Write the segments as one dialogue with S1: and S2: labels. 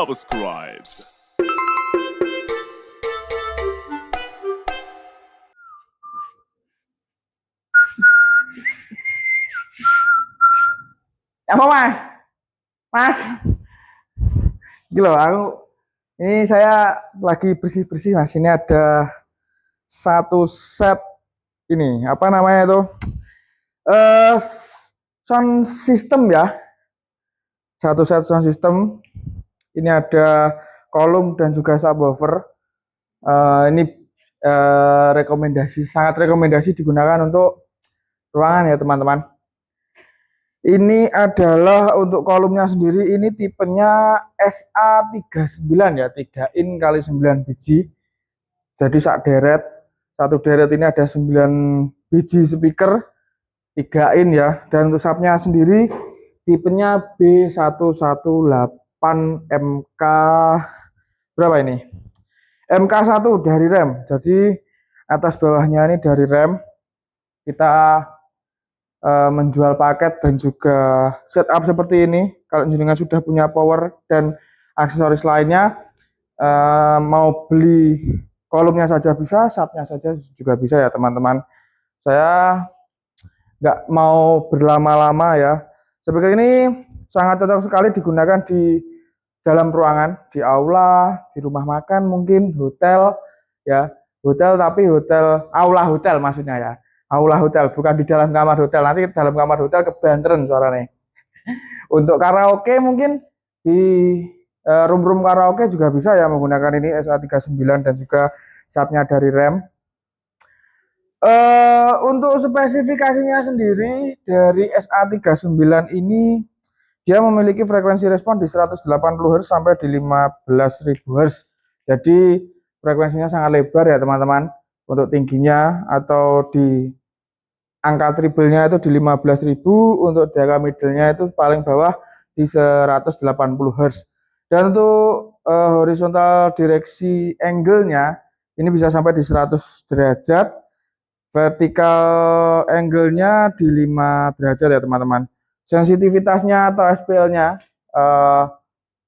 S1: subscribe.
S2: Apa mas? Mas, gitu loh aku. Ini saya lagi bersih-bersih mas. Ini ada satu set ini apa namanya itu? Eh Sound system ya. Satu set sound system. Ini ada kolom dan juga subwoofer. Ini sangat rekomendasi digunakan untuk ruangan ya teman-teman. Ini adalah untuk kolomnya sendiri, ini tipenya SA39 ya, 3 in kali 9 biji. Jadi satu deret ini ada 9 biji speaker 3 in ya. Dan untuk subnya sendiri tipenya B118MK berapa ini? MK1 dari rem. Jadi atas bawahnya ini dari rem. Kita menjual paket dan juga setup seperti ini. Kalau jenengan sudah punya power dan aksesoris lainnya, mau beli kolomnya saja bisa, subnya saja juga bisa ya teman-teman. Saya nggak mau berlama-lama ya. Seperti ini sangat cocok sekali digunakan di dalam ruangan, di aula, di rumah makan, mungkin hotel ya. Hotel tapi aula hotel maksudnya ya. Aula hotel, bukan di dalam kamar hotel. Nanti dalam kamar hotel kebanteran suaranya. Untuk karaoke mungkin di room-room karaoke juga bisa ya menggunakan ini SA39 dan juga subnya dari rem. Untuk spesifikasinya sendiri dari SA39 ini dia memiliki frekuensi respon di 180 Hz sampai di 15.000 Hz. Jadi frekuensinya sangat lebar ya teman-teman. Untuk tingginya atau di angka triple-nya itu di 15.000, untuk diangka middle-nya itu paling bawah di 180 Hz. Dan untuk horizontal direksi angle-nya ini bisa sampai di 100 derajat, vertical angle-nya di 5 derajat ya teman-teman. Sensitivitasnya atau SPL-nya,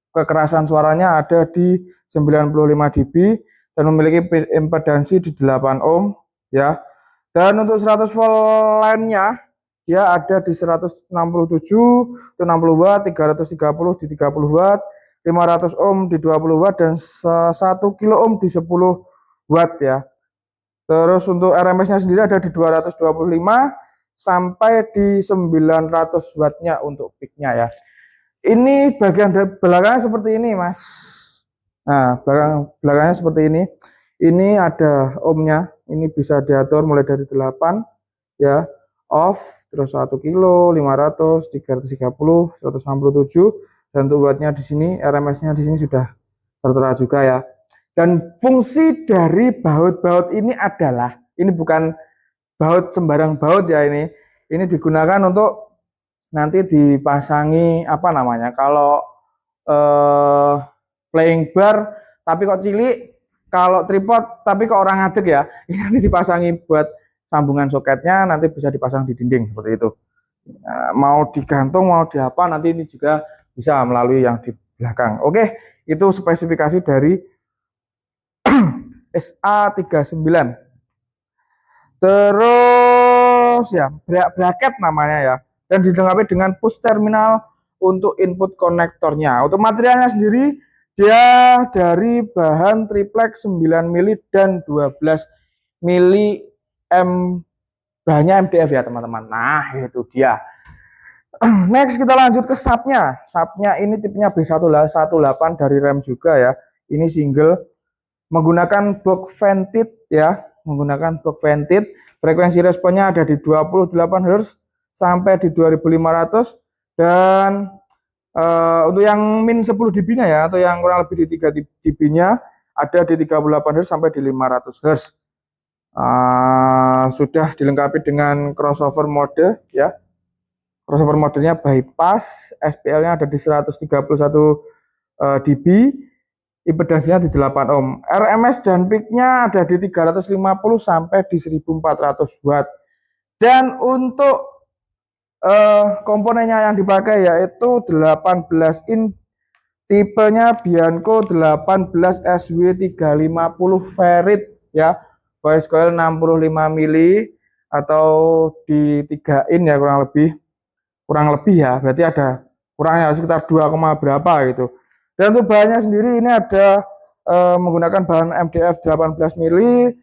S2: kekerasan suaranya ada di 95 dB dan memiliki impedansi di 8 ohm ya. Dan untuk 100 volt line-nya dia ada di 167 ke 60 watt, 330 di 30 watt, 500 ohm di 20 watt dan 1 kilo ohm di 10 watt ya. Terus untuk RMS-nya sendiri ada di 225 sampai di 900 watt-nya untuk peak-nya ya. Ini bagian belakangnya seperti ini, Mas. Nah, belakangnya seperti ini. Ini ada ohmnya. Ini bisa diatur mulai dari 8 ya, off, terus 1 kilo, 500, 330, 167 dan untuk wattnya di sini, RMS-nya di sini sudah tertera juga ya. Dan fungsi dari baut-baut ini adalah, ini bukan baut sembarang baut ya ini. Ini digunakan untuk nanti dipasangi apa namanya? Kalau playing bar tapi kok cilik, kalau tripod tapi kok orang ngadeg ya. Ini nanti dipasangi buat sambungan soketnya, nanti bisa dipasang di dinding seperti itu. Nah, mau digantung mau diapa nanti ini juga bisa melalui yang di belakang. Oke, itu spesifikasi dari SA39. Terus ya bracket namanya ya, dan dilengkapi dengan push terminal untuk input konektornya. Untuk materialnya sendiri dia dari bahan triplex 9 mili dan 12 mili bahannya MDF ya teman-teman. Nah itu dia. Next kita lanjut ke subnya. Subnya ini tipenya B118 dari rem juga ya. Ini single menggunakan box vented ya, menggunakan box vented. Frekuensi responnya ada di 28 Hz sampai di 2500 dan untuk yang min 10 dB-nya ya, atau yang kurang lebih di 3 dB-nya ada di 38 Hz sampai di 500 Hz. Sudah dilengkapi dengan crossover mode ya. Crossover modenya bypass, SPL-nya ada di 131 dB, impedansinya di 8 ohm. RMS dan peak-nya ada di 350 sampai di 1400 watt. Dan untuk komponennya yang dipakai yaitu 18 in tipenya Bianco 18 SW350 Ferrit ya, voice coil 65 mili atau di 3 in ya, kurang lebih ya, berarti ada kurangnya sekitar 2, berapa gitu. Dan untuk bahannya sendiri ini ada menggunakan bahan MDF 18 mili,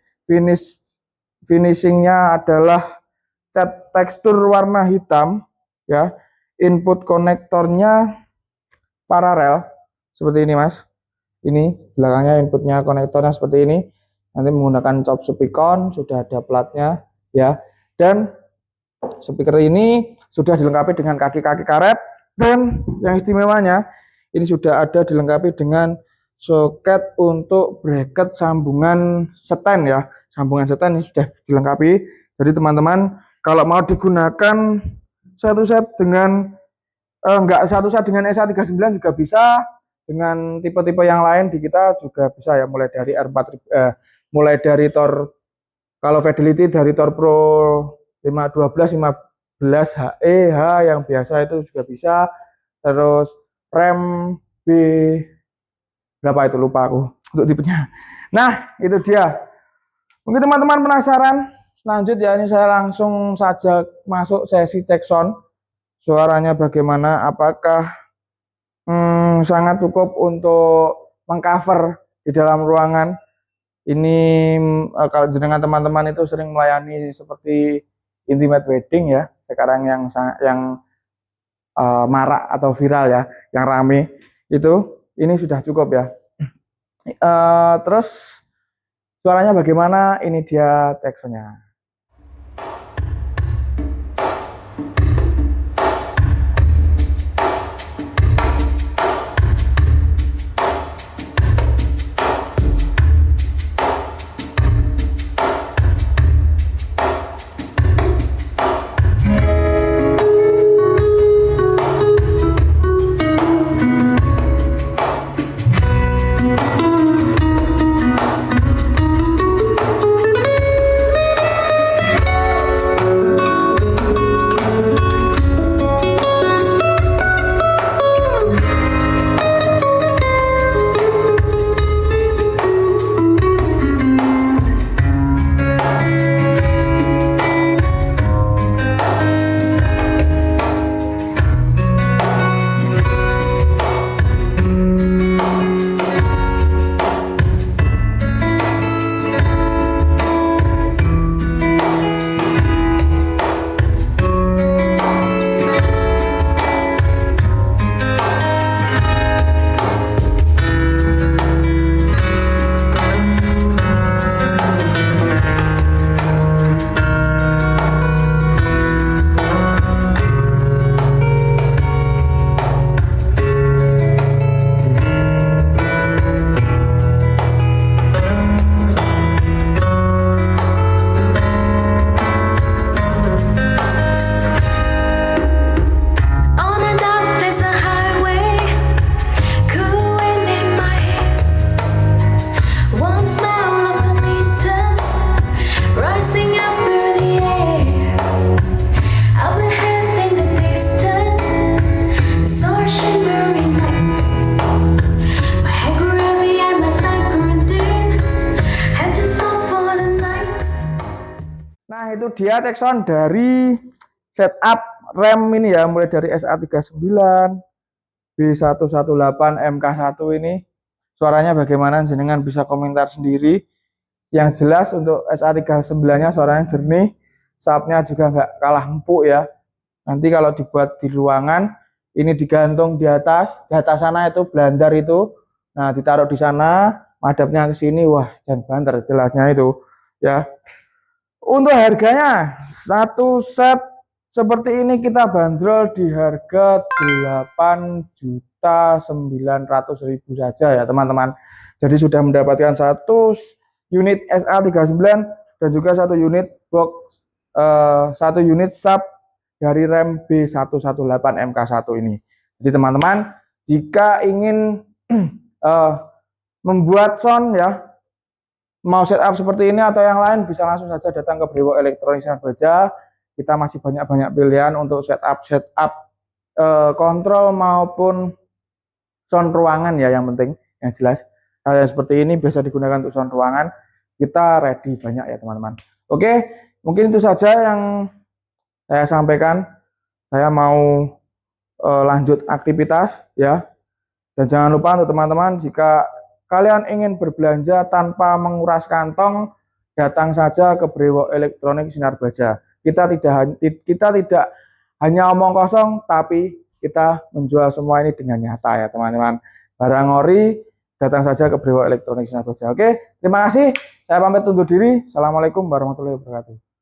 S2: finishingnya adalah cat tekstur warna hitam ya, input konektornya paralel seperti ini mas, ini belakangnya inputnya konektornya seperti ini, nanti menggunakan chop Supicon, sudah ada platnya ya, dan speaker ini sudah dilengkapi dengan kaki-kaki karet, dan yang istimewanya ini sudah ada dilengkapi dengan soket untuk bracket sambungan stand ya, sambungan stand ini sudah dilengkapi. Jadi teman-teman kalau mau digunakan satu set dengan enggak satu set dengan SA39 juga bisa, dengan tipe-tipe yang lain di kita juga bisa ya, mulai dari R4 mulai dari Tor, kalau Fidelity dari Tor Pro 512 15 HE H yang biasa itu juga bisa, terus rem B berapa itu lupa aku untuk tipenya. Nah itu dia, mungkin teman-teman penasaran lanjut ya, ini saya langsung saja masuk sesi cek sound, suaranya bagaimana, apakah sangat cukup untuk mengcover di dalam ruangan ini. Kalau jenengan teman-teman itu sering melayani seperti intimate wedding ya sekarang yang marak atau viral ya, yang rame itu, ini sudah cukup ya. Terus suaranya bagaimana, ini dia cek soundnya. Nah itu dia cek sound dari setup rem ini ya, mulai dari SA39, B118, MK1 ini. Suaranya bagaimana jenengan bisa komentar sendiri. Yang jelas untuk SA39-nya suaranya jernih, subnya juga nggak kalah empuk ya. Nanti kalau dibuat di ruangan, ini digantung di atas sana itu blandar itu. Nah ditaruh di sana, madepnya ke sini, wah jangan banter jelasnya itu ya. Untuk harganya satu set seperti ini kita bandrol di harga 8.900.000 saja ya teman-teman. Jadi sudah mendapatkan satu unit SA39 dan juga satu unit box, satu unit sub dari rem B118 MK1 ini. Jadi teman-teman jika ingin membuat sound ya, mau setup seperti ini atau yang lain, bisa langsung saja datang ke Brewok Elektronik Sinar Baja. Kita masih banyak pilihan untuk setup kontrol maupun sound ruangan ya, yang penting yang jelas hal yang seperti ini biasa digunakan untuk sound ruangan. Kita ready banyak ya teman-teman. Oke, mungkin itu saja yang saya sampaikan. Saya mau lanjut aktivitas ya. Dan jangan lupa untuk teman-teman, jika kalian ingin berbelanja tanpa menguras kantong, datang saja ke Brewok Elektronik Sinar Baja. Kita tidak hanya omong kosong, tapi kita menjual semua ini dengan nyata ya teman-teman. Barang ori, datang saja ke Brewok Elektronik Sinar Baja. Oke, terima kasih. Saya pamit undur diri. Assalamualaikum warahmatullahi wabarakatuh.